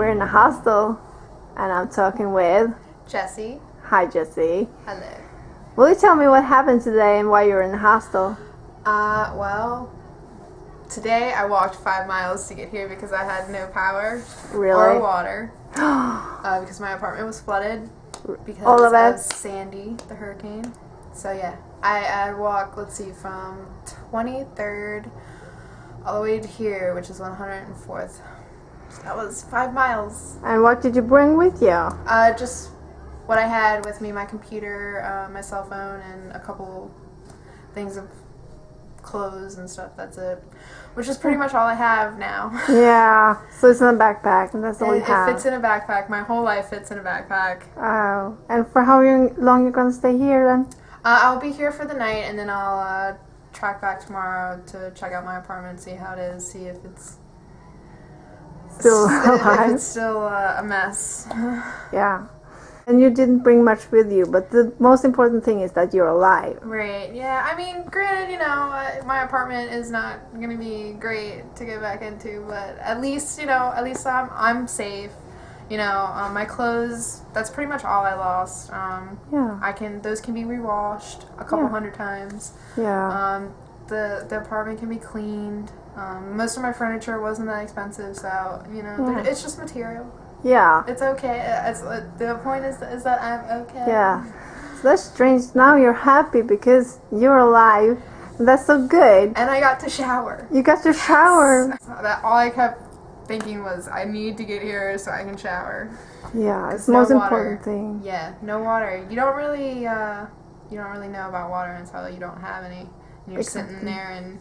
We're in a hostel, and I'm talking with Jessie. Hi, Jessie. Hello. Will you tell me what happened today and why you're in the hostel? Well, today I walked 5 miles to get here because I had no power Really? or water. Because my apartment was flooded because All of it? Sandy, the hurricane. So yeah, I walked, let's see, from 23rd all the way to here, which is 104th. So that was 5 miles. And what did you bring with you? Just what I had with me, my computer, my cell phone, and a couple things of clothes and stuff. That's it. Which is pretty much all I have now. Yeah, so it's in a backpack, and that's all you have. It fits in a backpack. My whole life fits in a backpack. Oh, and for how long you gonna stay here then? I'll be here for the night, and then I'll track back tomorrow to check out my apartment, see how it is, see if it's Still alive? if it's still a mess. Yeah. And you didn't bring much with you, but the most important thing is that you're alive. Right, yeah. I mean, granted, my apartment is not going to be great to get back into, but at least I'm safe. My clothes, that's pretty much all I lost. Yeah. Those can be rewashed a couple hundred times. Yeah. The apartment can be cleaned. Most of my furniture wasn't that expensive, so, it's just material. Yeah. It's okay. The point is that I'm okay. Yeah. So that's strange. Now you're happy because you're alive. That's so good. And I got to shower. You got to shower. All I kept thinking was, I need to get here so I can shower. Yeah, it's the most important thing. Yeah, no water. You don't really know about water until you don't have any. And you're sitting there, and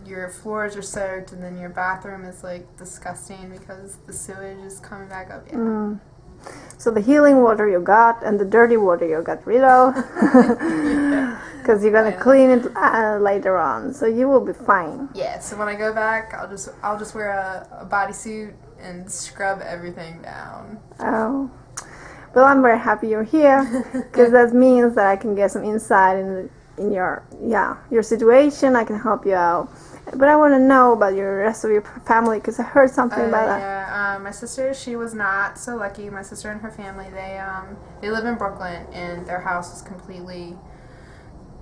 your floors are soaked, and then your bathroom is like disgusting because the sewage is coming back up. Yeah. Mm. So the healing water you got and the dirty water you got rid of, because you're gonna clean it later on, so you will be fine. Yeah. So when I go back, I'll just wear a bodysuit and scrub everything down. Oh. Well, I'm very happy you're here because that means that I can get some insight in your situation. I can help you out, but I want to know about your rest of your family because I heard something about that. Yeah, my sister, she was not so lucky. My sister and her family, they live in Brooklyn, and their house was completely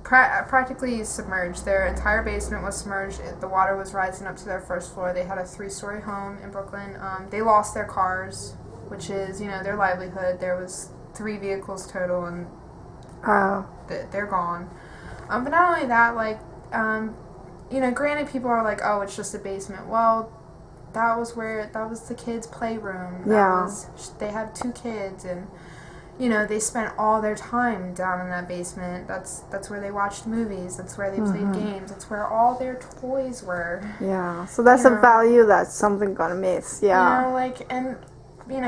practically submerged. Their entire basement was submerged. The water was rising up to their first floor. They had a 3-story home in Brooklyn. They lost their cars, which is their livelihood. There was 3 vehicles total, and they're gone. But not only that, granted, people are like, oh, it's just a basement. Well, that was the kids' playroom. They have 2 kids, and, they spent all their time down in that basement. That's where they watched movies. That's where they played games. That's where all their toys were. Yeah, so that's a value that something gonna miss. Yeah.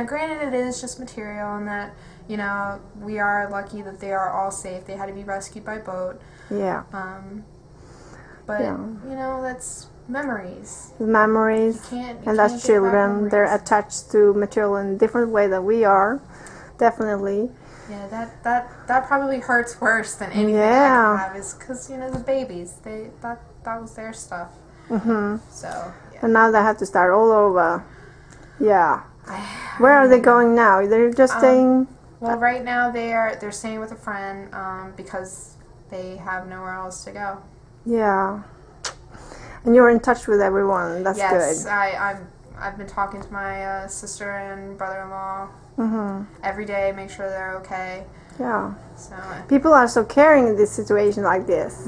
Granted, it is just material, and that, we are lucky that they are all safe. They had to be rescued by boat. Yeah. That's memories. Memories. And that's children. They're attached to material in a different way than we are. Definitely. Yeah, that probably hurts worse than anything I can have, is because, the babies, that was their stuff. Mm-hmm. So, yeah. And now they have to start all over. Yeah. Where are they going now? They're just staying... Well, right now they're staying with a friend because they have nowhere else to go. Yeah. And you're in touch with everyone. That's good. Yes, I've been talking to my sister and brother-in-law every day, make sure they're okay. Yeah. So people are so caring in this situation like this.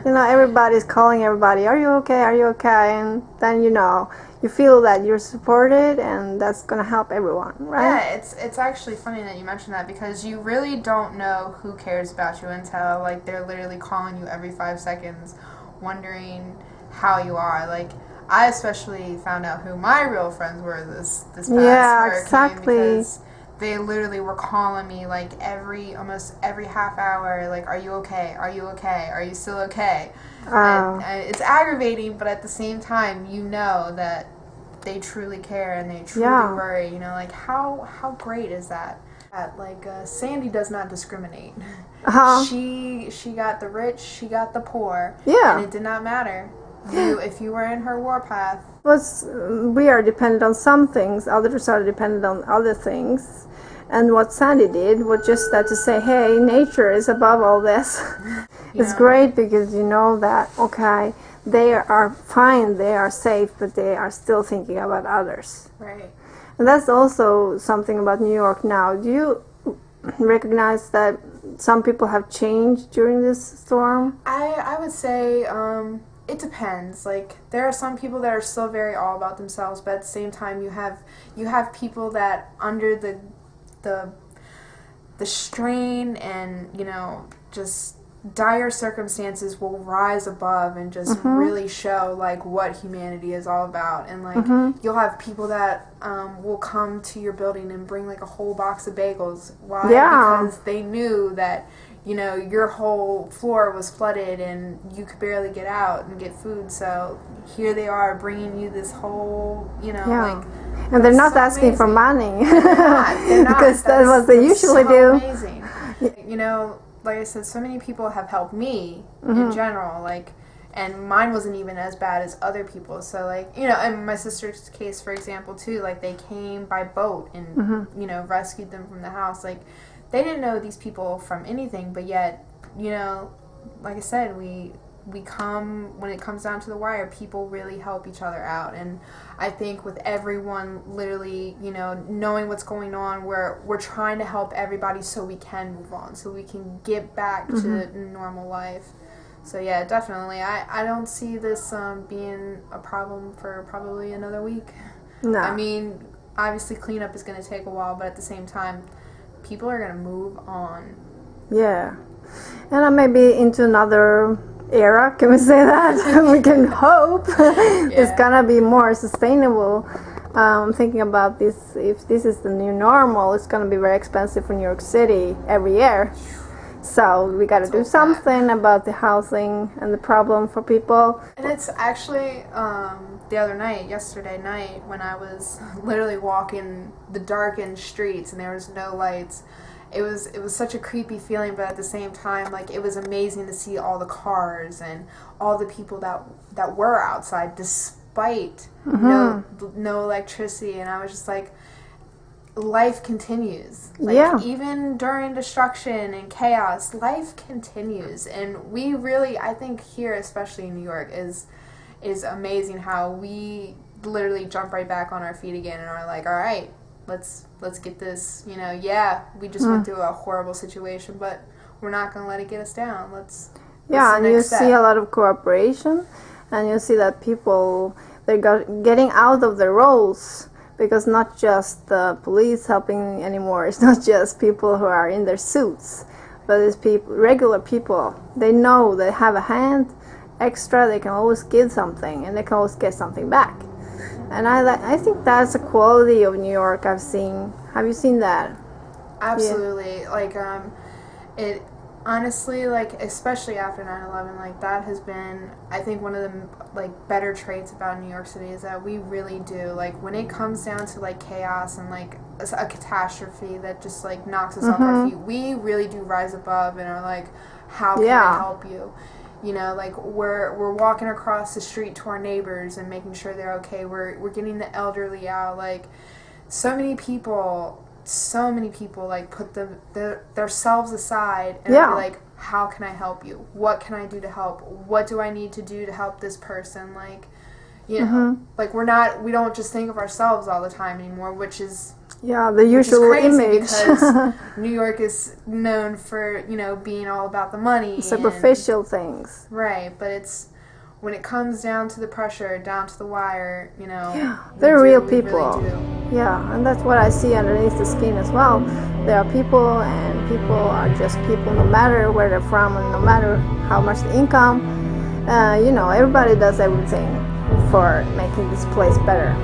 Everybody's calling everybody, are you okay? Are you okay? And then you feel that you're supported, and that's going to help everyone, right? Yeah, it's actually funny that you mentioned that, because you really don't know who cares about you until they're literally calling you every 5 seconds, wondering how you are. I especially found out who my real friends were this past hurricane, exactly. because they literally were calling me almost every half hour, are you okay? Are you okay? Are you still okay? And it's aggravating, but at the same time, that they truly care and they truly worry. How great is that? Sandy does not discriminate. She got the rich, she got the poor. Yeah. And it did not matter. if you were in her warpath. We are dependent on some things, others are dependent on other things. And what Sandy did was just that to say, hey, nature is above all this. It's great because you know that, okay, they are fine, they are safe, but they are still thinking about others. Right. And that's also something about New York now. Do you recognize that some people have changed during this storm? I would say it depends. Like, there are some people that are still very all about themselves, but at the same time you have people that under the strain and, you know, just dire circumstances will rise above and just really show like what humanity is all about. And like you'll have people that will come to your building and bring like a whole box of bagels. Why? Because they knew that, you know, your whole floor was flooded and you could barely get out and get food, so here they are bringing you this whole, you know, like. And they're not asking for money. They're not. Because that's what they usually do. Amazing. You know, like I said, so many people have helped me in general, like, and mine wasn't even as bad as other people. So, like, you know, in my sister's case, for example, too, like, they came by boat and, you know, rescued them from the house. Like, they didn't know these people from anything, but yet, you know, like I said, we come, when it comes down to the wire, people really help each other out. And I think with everyone literally, you know, knowing what's going on, we're trying to help everybody so we can move on, so we can get back to normal life. So yeah, definitely. I don't see this being a problem for probably another week. No. I mean, obviously cleanup is going to take a while, but at the same time, people are going to move on. Yeah. And maybe into another era, can we say that? We can hope it's gonna be more sustainable. Thinking about this, if this is the new normal, it's gonna be very expensive for New York City every year. So we gotta do something about the housing and the problem for people. And it's actually the other night, yesterday night, when I was literally walking the darkened streets and there was no lights. It was such a creepy feeling, but at the same time, like, it was amazing to see all the cars and all the people that were outside despite no electricity. And I was just like, life continues. Like, even during destruction and chaos, life continues. And we really, I think here, especially in New York, is amazing how we literally jump right back on our feet again and are like, all right, let's get this, you know, we just went through a horrible situation, but we're not going to let it get us down. And you see a lot of cooperation, and you see that people, they're getting out of their roles, because not just the police helping anymore, it's not just people who are in their suits, but it's regular people. They know they have a hand extra, they can always give something, and they can always get something back. And I think that's a quality of New York I've seen. Have you seen that? Absolutely. Yeah. Like, it honestly, like, especially after 9/11, like, that has been, I think, one of the, like, better traits about New York City is that we really do, like, when it comes down to, like, chaos and, like, a catastrophe that just, like, knocks us off our feet, we really do rise above and are like, how can I help you? You know, like, we're walking across the street to our neighbors and making sure they're okay. We're getting the elderly out. Like, so many people, like, put themselves aside and be like, how can I help you? What can I do to help? What do I need to do to help this person? Like, you know, like, we don't just think of ourselves all the time anymore, which is the usual image. Because New York is known for, you know, being all about the money, superficial things. Right, but it's when it comes down to the pressure, down to the wire, you know, they're real people. Really do. Yeah, and that's what I see underneath the skin as well. There are people, and people are just people, no matter where they're from and no matter how much the income. You know, everybody does everything for making this place better.